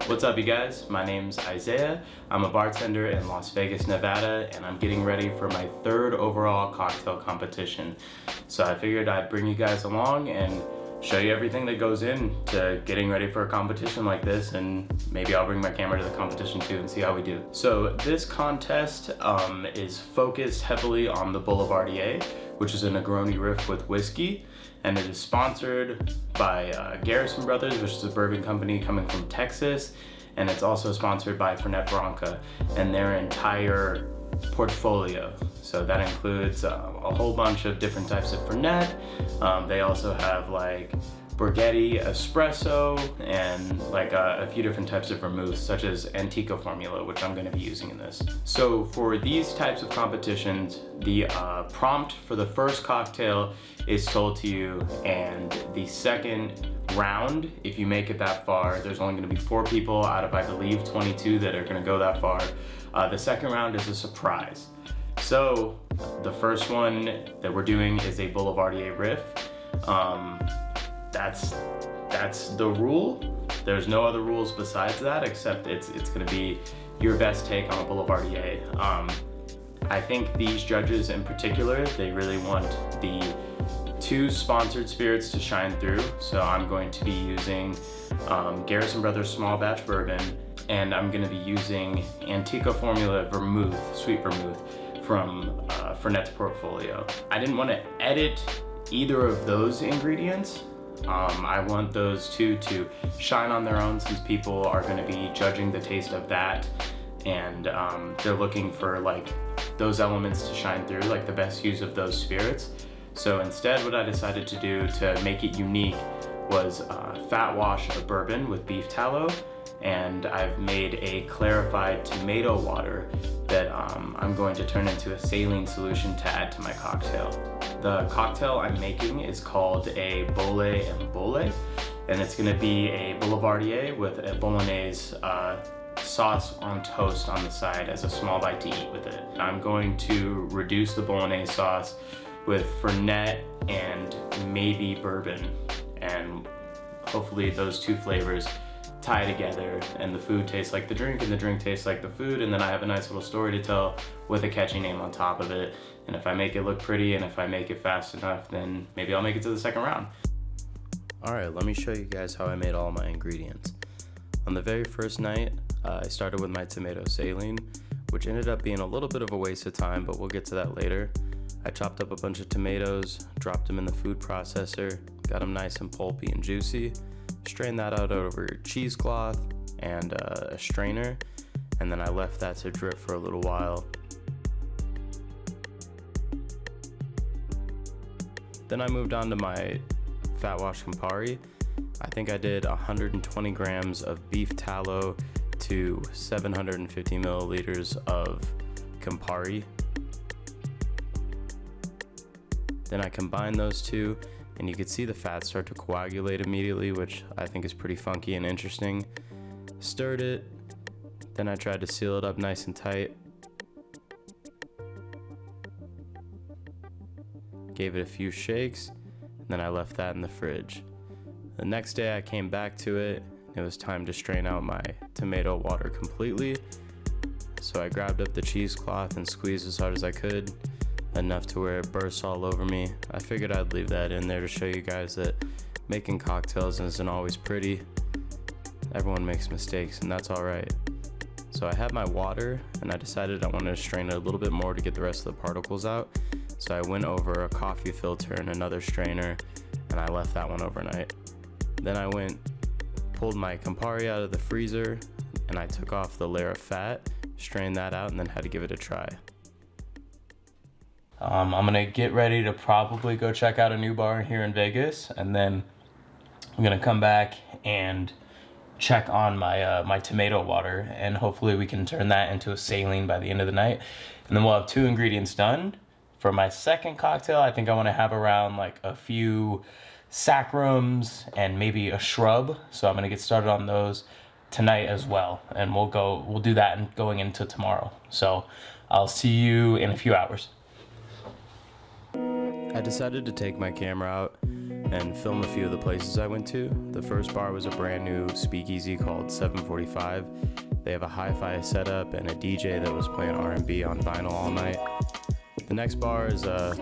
What's up, you guys? My name's Isaiah. I'm a bartender in Las Vegas, Nevada, and I'm getting ready for my third overall cocktail competition. So I figured I'd bring you guys along and show you everything that goes into getting ready for a competition like this, and maybe I'll bring my camera to the competition too and see how we do. So this contest is focused heavily on the Boulevardier, which is a Negroni riff with whiskey, and it is sponsored by Garrison Brothers, which is a bourbon company coming from Texas, and it's also sponsored by Fernet Branca and their entire portfolio. So that includes a whole bunch of different types of Fernet. They also have like Borghetti Espresso and like a few different types of vermouth, such as Antico formula, which I'm going to be using in this. So for these types of competitions, the prompt for the first cocktail is told to you, and the second round, if you make it that far, there's only going to be 4 people out of, I believe, 22 that are going to go that far. The second round is a surprise. So the first one that we're doing is a Boulevardier riff. That's the rule. There's no other rules besides that, except it's going to be your best take on a Boulevardier. I think these judges in particular, they really want the 2 sponsored spirits to shine through. So I'm going to be using Garrison Brothers small batch bourbon, and I'm going to be using Antico formula vermouth, sweet vermouth, from Fernet's portfolio. I didn't want to edit either of those ingredients. I want those 2 to shine on their own, since people are going to be judging the taste of that, and they're looking for like those elements to shine through, like the best use of those spirits. So instead, what I decided to do to make it unique was fat wash of bourbon with beef tallow, and I've made a clarified tomato water that I'm going to turn into a saline solution to add to my cocktail. The cocktail I'm making is called a Bole and Bole, and it's going to be a Boulevardier with a bolognese sauce on toast on the side as a small bite to eat with it. I'm going to reduce the bolognese sauce with Fernet and maybe bourbon, and hopefully those 2 flavors tie together and the food tastes like the drink and the drink tastes like the food, and then I have a nice little story to tell with a catchy name on top of it. And if I make it look pretty and if I make it fast enough, then maybe I'll make it to the second round. Alright, let me show you guys how I made all my ingredients. On the very first night, I started with my tomato saline, which ended up being a little bit of a waste of time, but we'll get to that later. I chopped up a bunch of tomatoes, dropped them in the food processor, got them nice and pulpy and juicy, strained that out over cheesecloth and a strainer, and then I left that to drip for a little while. Then I moved on to my fat wash Campari. I think I did 120 grams of beef tallow to 750 milliliters of Campari. Then I combined those 2, and you could see the fat start to coagulate immediately, which I think is pretty funky and interesting. Stirred it, then I tried to seal it up nice and tight. Gave it a few shakes, and then I left that in the fridge. The next day I came back to it. It was time to strain out my tomato water completely. So I grabbed up the cheesecloth and squeezed as hard as I could, enough to where it bursts all over me. I figured I'd leave that in there to show you guys that making cocktails isn't always pretty. Everyone makes mistakes, and that's alright. So I had my water, and I decided I wanted to strain it a little bit more to get the rest of the particles out. So I went over a coffee filter and another strainer, and I left that one overnight. Then I pulled my Campari out of the freezer, and I took off the layer of fat, strained that out, and then had to give it a try. I'm gonna get ready to probably go check out a new bar here in Vegas, and then I'm gonna come back and check on my tomato water, and hopefully we can turn that into a saline by the end of the night. And then we'll have 2 ingredients done. For my second cocktail, I think I want to have around like a few sacrums and maybe a shrub. So I'm gonna get started on those tonight as well, and we'll do that going into tomorrow. So I'll see you in a few hours. I decided to take my camera out and film a few of the places I went to. The first bar was a brand new speakeasy called 745. They have a hi-fi setup and a DJ that was playing R&B on vinyl all night. The next bar is a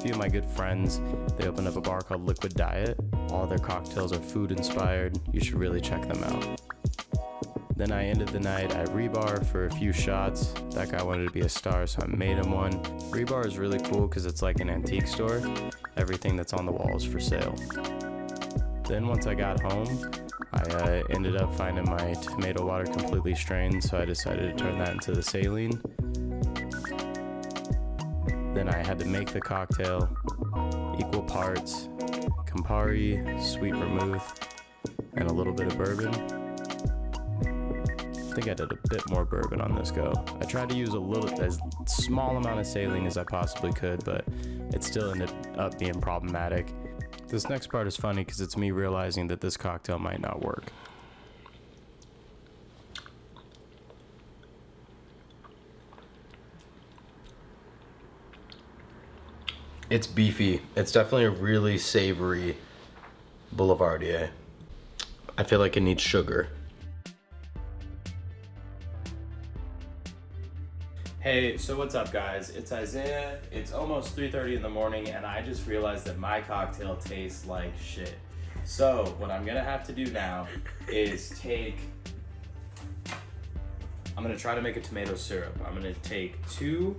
few of my good friends. They opened up a bar called Liquid Diet. All their cocktails are food inspired. You should really check them out. Then I ended the night at Rebar for a few shots. That guy wanted to be a star, so I made him one. Rebar is really cool because it's like an antique store. Everything that's on the wall is for sale. Then once I got home, I ended up finding my tomato water completely strained, so I decided to turn that into the saline. Then I had to make the cocktail, equal parts Campari, sweet vermouth, and a little bit of bourbon. I think I did a bit more bourbon on this go. I tried to use as small amount of saline as I possibly could, but it still ended up being problematic. This next part is funny because it's me realizing that this cocktail might not work. It's beefy. It's definitely a really savory Boulevardier. I feel like it needs sugar. Hey, so what's up guys? It's Isaiah. It's almost 3:30 in the morning and I just realized that my cocktail tastes like shit. So what I'm gonna have to do now is I'm gonna try to make a tomato syrup. I'm gonna take 2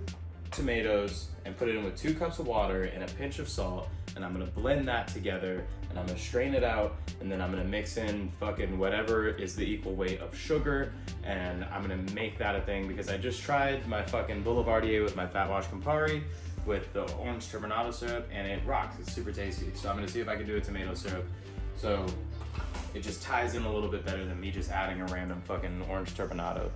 tomatoes and put it in with 2 cups of water and a pinch of salt, and I'm gonna blend that together and I'm gonna strain it out, and then I'm gonna mix in fucking whatever is the equal weight of sugar, and I'm gonna make that a thing because I just tried my fucking Boulevardier with my fat wash Campari with the orange turbinado syrup and it rocks. It's super tasty. So I'm gonna see if I can do a tomato syrup. So it just ties in a little bit better than me just adding a random fucking orange turbinado.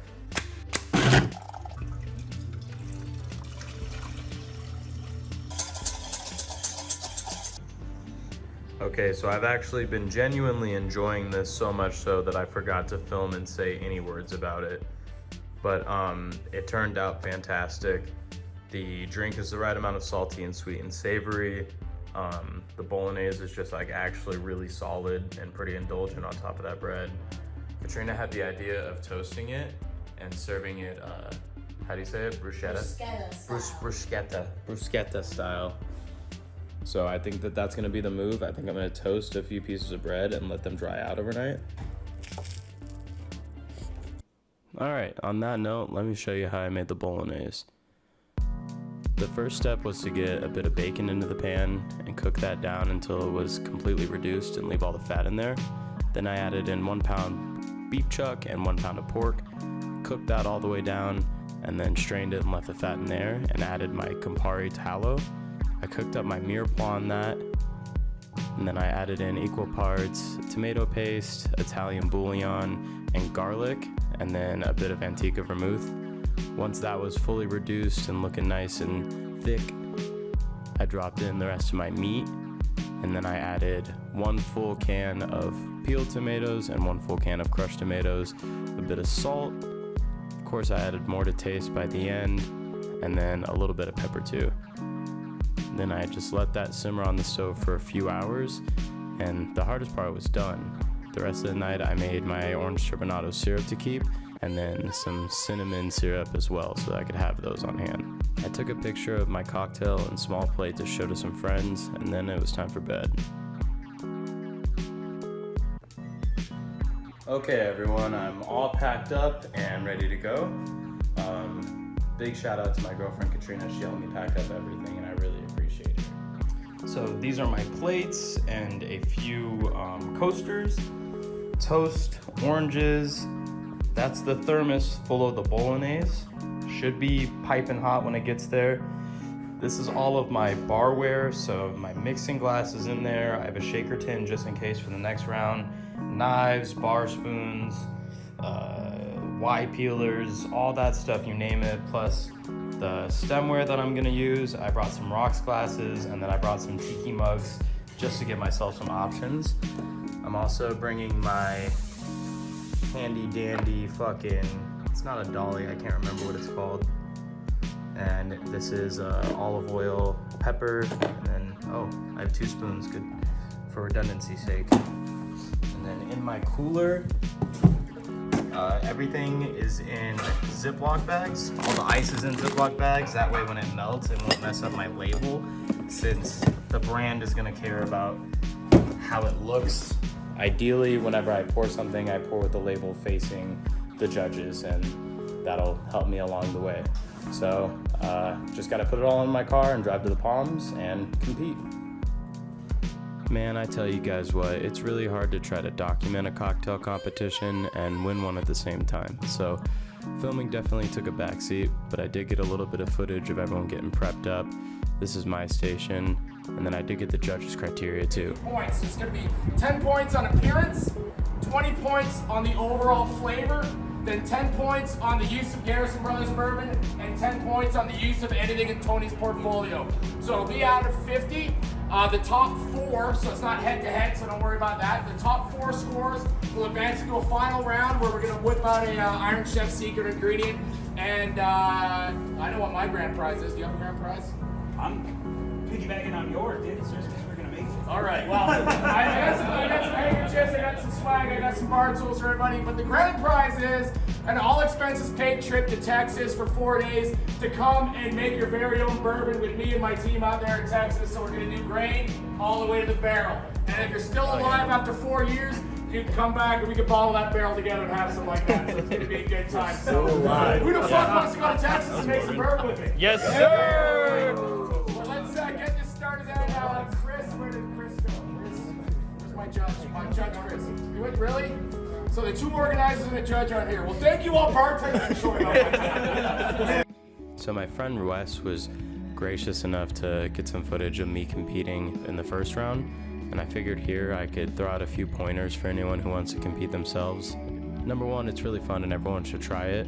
Okay, so I've actually been genuinely enjoying this so much so that I forgot to film and say any words about it. But it turned out fantastic. The drink is the right amount of salty and sweet and savory. The bolognese is just like actually really solid and pretty indulgent on top of that bread. Katrina had the idea of toasting it and serving it, how do you say it? Bruschetta? Bruschetta style. So I think that that's gonna be the move. I think I'm gonna toast a few pieces of bread and let them dry out overnight. All right, on that note, let me show you how I made the bolognese. The first step was to get a bit of bacon into the pan and cook that down until it was completely reduced and leave all the fat in there. Then I added in 1 pound beef chuck and 1 pound of pork, cooked that all the way down, and then strained it and left the fat in there and added my Campari tallow. I cooked up my mirepoix on that, and then I added in equal parts tomato paste, Italian bouillon, and garlic, and then a bit of Antica vermouth. Once that was fully reduced and looking nice and thick, I dropped in the rest of my meat, and then I added 1 full can of peeled tomatoes and 1 full can of crushed tomatoes, a bit of salt. Of course, I added more to taste by the end, and then a little bit of pepper too. Then I just let that simmer on the stove for a few hours, and the hardest part was done. The rest of the night I made my orange turbinado syrup to keep, and then some cinnamon syrup as well so that I could have those on hand. I took a picture of my cocktail and small plate to show to some friends, and then it was time for bed. Okay everyone, I'm all packed up and ready to go. Big shout out to my girlfriend Katrina. She helped me pack up everything and I really appreciate it. So these are my plates and a few coasters, toast, oranges. That's the thermos full of the bolognese. Should be piping hot when it gets there. This is all of my barware, so my mixing glass is in there. I have a shaker tin just in case for the next round. Knives, bar spoons, Y peelers, all that stuff, you name it, plus the stemware that I'm gonna use. I brought some rocks glasses, and then I brought some tiki mugs just to give myself some options. I'm also bringing my handy dandy fucking, it's not a dolly, I can't remember what it's called. And this is olive oil, pepper, and then, oh, I have 2 spoons, good. for redundancy's sake. And then in my cooler, everything is in Ziploc bags. All the ice is in Ziploc bags. That way when it melts, it won't mess up my label, since the brand is gonna care about how it looks. Ideally, whenever I pour something, I pour with the label facing the judges, and that'll help me along the way. So just gotta put it all in my car and drive to the Palms and compete. Man, I tell you guys what, it's really hard to try to document a cocktail competition and win one at the same time. So filming definitely took a backseat, but I did get a little bit of footage of everyone getting prepped up. This is my station, and then I did get the judges' criteria too. Points. It's going to be 10 points on appearance, 20 points on the overall flavor, then 10 points on the use of Garrison Brothers bourbon, and 10 points on the use of anything in Tony's portfolio. So it'll be out of 50. The top 4, so it's not head-to-head, so don't worry about that. The top 4 scores will advance into a final round where we're going to whip out a Iron Chef secret ingredient. And I know what my grand prize is. Do you have a grand prize? I'm piggybacking on yours, dude. It's just because we're going to make it. All right, well, I got some handkerchiefs, I got some swag, I got some bar tools for everybody, but the grand prize is an all-expenses-paid trip to Texas for 4 days to come and make your very own bourbon with me and my team out there in Texas. So we're going to do grain all the way to the barrel. And if you're still alive after 4 years, you can come back and we can bottle that barrel together and have some like that. So it's going to be a good time. So who the fuck wants to go to Texas and make some bourbon with me? Yes, sir! Well, let's get this started out. Chris, where did Chris go? Where's my judge? My judge, Chris. You went, really? So the 2 organizers and the judge aren't here. Well, thank you all bartenders for showing up. So my friend Wes was gracious enough to get some footage of me competing in the first round, and I figured here I could throw out a few pointers for anyone who wants to compete themselves. Number 1, it's really fun and everyone should try it.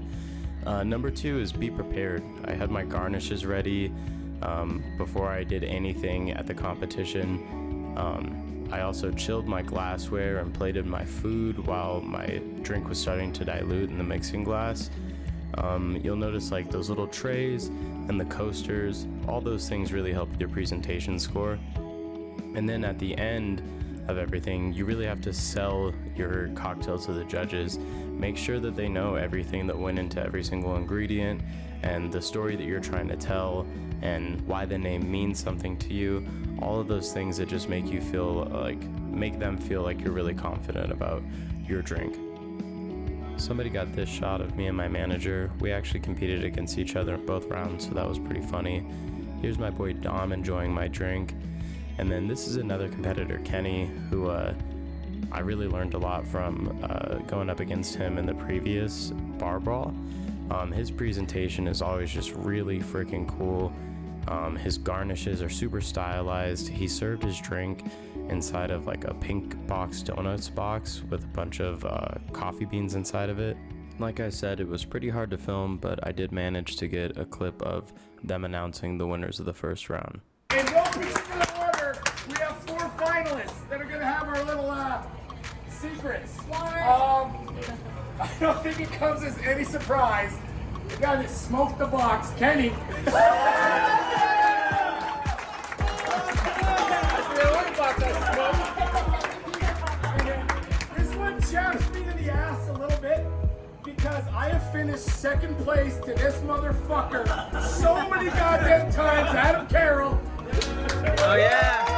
Number 2 is be prepared. I had my garnishes ready before I did anything at the competition. I also chilled my glassware and plated my food while my drink was starting to dilute in the mixing glass. You'll notice like those little trays and the coasters, all those things really help with your presentation score. And then at the end of everything, you really have to sell your cocktail to the judges. Make sure that they know everything that went into every single ingredient and the story that you're trying to tell and why the name means something to you. All of those things that just make you feel like, make them feel like you're really confident about your drink. Somebody got this shot of me and my manager. We actually competed against each other in both rounds, so that was pretty funny. Here's my boy Dom enjoying my drink. And then this is another competitor, Kenny, who I really learned a lot from going up against him in the previous bar brawl. His presentation is always just really freaking cool. His garnishes are super stylized. He served his drink inside of like a pink box donuts box with a bunch of coffee beans inside of it. Like I said, it was pretty hard to film, but I did manage to get a clip of them announcing the winners of the first round. In no particular order, we have 4 finalists that are going to have our little secrets. I don't think it comes as any surprise. The guy that smoked the box, Kenny. This one chaps me in the ass a little bit because I have finished 2nd place to this motherfucker so many goddamn times. Adam Carroll. Oh yeah!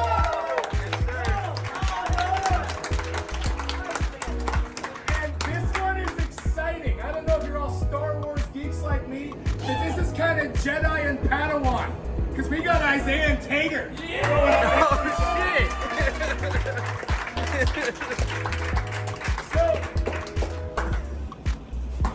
That this is kind of Jedi and Padawan, because we got Isaiah and Tater. Yeah. Oh So,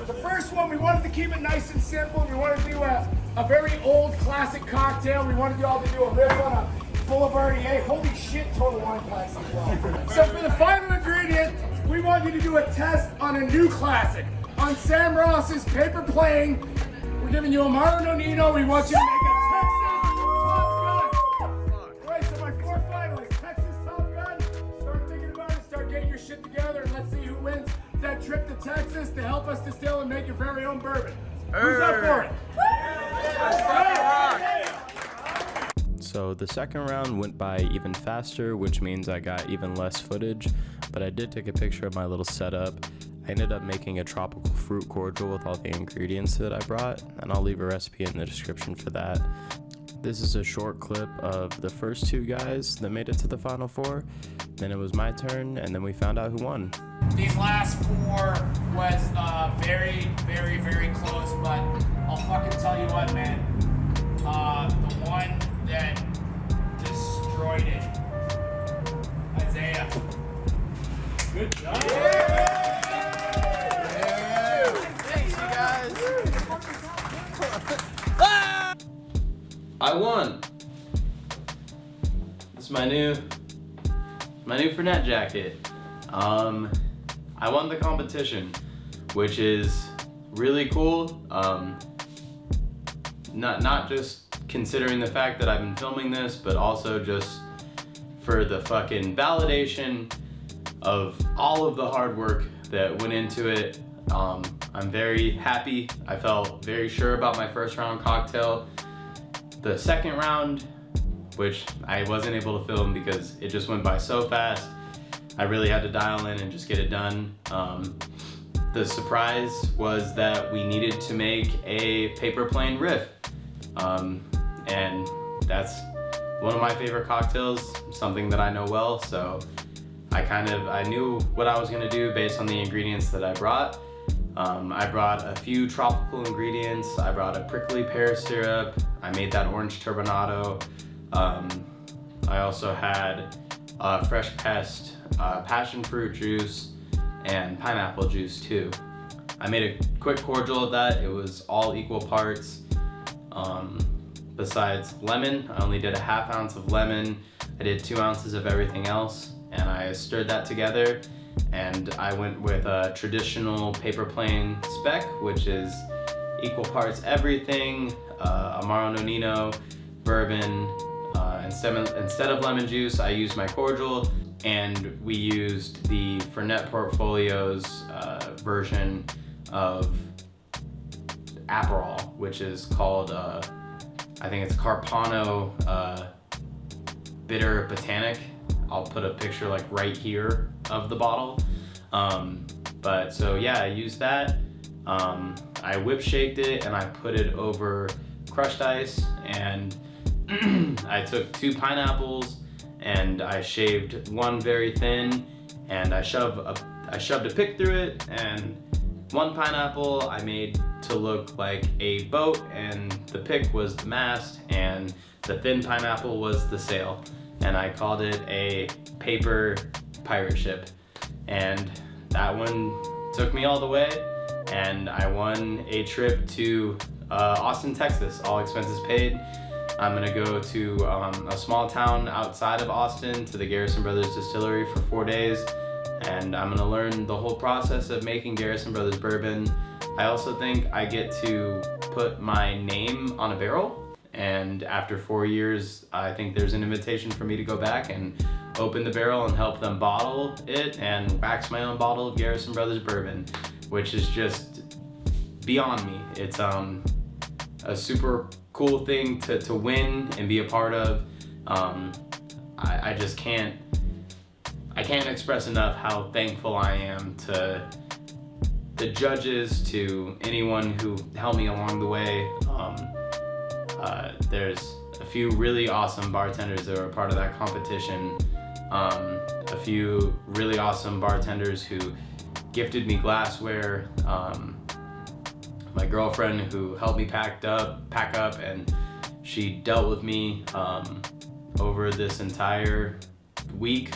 the first one, we wanted to keep it nice and simple. We wanted to do a very old classic cocktail. We wanted you all to do a riff on a Boulevardier. Holy shit, Total Wine class as well. So for the final ingredient, we want you to do a test on a new classic. On Sam Ross's Paper Plane. We're giving you a Amaro Nonino. We want you to make a Texas Top Gun. All right, so my 4 finalists, Texas Top Gun. Start thinking about it, start getting your shit together, and let's see who wins that trip to Texas to help us distill and make your very own bourbon. Who's up for it? So the second round went by even faster, which means I got even less footage, but I did take a picture of my little setup. I ended up making a tropical fruit cordial with all the ingredients that I brought, and I'll leave a recipe in the description for that. This is a short clip of the first two guys that made it to the final four. Then it was my turn, and then we found out who won. These last four was very, very, very close, but I'll fucking tell you what, man. The one that destroyed it, Isaiah. Good job. Yeah. Thanks, you guys. I won. This is my new Fernet jacket. I won the competition, which is really cool. Not just considering the fact that I've been filming this, but also just for the fucking validation of all of the hard work that went into it. I'm very happy. I felt very sure about my first round cocktail. The second round, which I wasn't able to film because it just went by so fast, I really had to dial in and just get it done. The surprise was that we needed to make a paper plane riff. And that's one of my favorite cocktails, something that I know well, so I knew what I was gonna do based on the ingredients that I brought. I brought a few tropical ingredients. I brought a prickly pear syrup. I made that orange turbinado. I also had fresh pressed passion fruit juice and pineapple juice too. I made a quick cordial of that. It was all equal parts. Besides lemon, I only did a ½ ounce of lemon. I did 2 ounces of everything else, and I stirred that together. And I went with a traditional paper plane spec, which is equal parts everything, Amaro Nonino, bourbon. Instead of lemon juice, I used my cordial, and we used the Fernet Portfolio's version of Aperol, which is called, I think it's Carpano Bitter Botanic. I'll put a picture like right here of the bottle. But so yeah, I used that. I whip shaked it and I put it over crushed ice, and I took 2 pineapples and I shaved one very thin, and I shoved a pick through it, and one pineapple I made to look like a boat, and the pick was the mast, and the thin pineapple was the sail. And I called it a paper pirate ship. And that one took me all the way, and I won a trip to Austin, Texas, all expenses paid. I'm gonna go to a small town outside of Austin, to the Garrison Brothers Distillery for 4 days, and I'm gonna learn the whole process of making Garrison Brothers bourbon. I also think I get to put my name on a barrel, and after 4 years, I think there's an invitation for me to go back and open the barrel and help them bottle it and wax my own bottle of Garrison Brothers bourbon, which is just beyond me. It's a super cool thing to win and be a part of. I just can't express enough how thankful I am to the judges, to anyone who helped me along the way. There's a few really awesome bartenders that were a part of that competition. A few really awesome bartenders who gifted me glassware. My girlfriend who helped me pack up, and she dealt with me over this entire week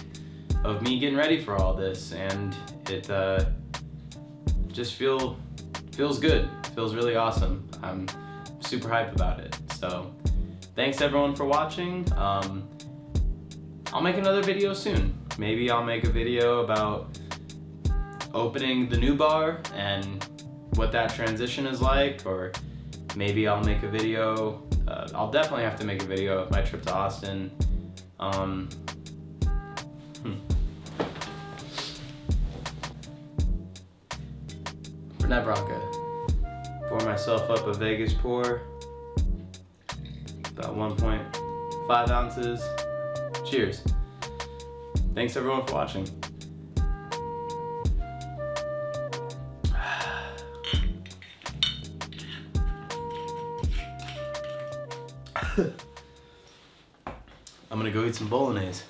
of me getting ready for all this, and it just feels good. It feels really awesome. I'm super hyped about it. So thanks everyone for watching. I'll make another video soon. Maybe I'll make a video about opening the new bar and what that transition is like, or maybe I'll make a video. I'll definitely have to make a video of my trip to Austin. Fernet Branca. Pour myself up a Vegas pour. About 1.5 5 ounces. Cheers. Thanks everyone for watching. I'm gonna go eat some bolognese.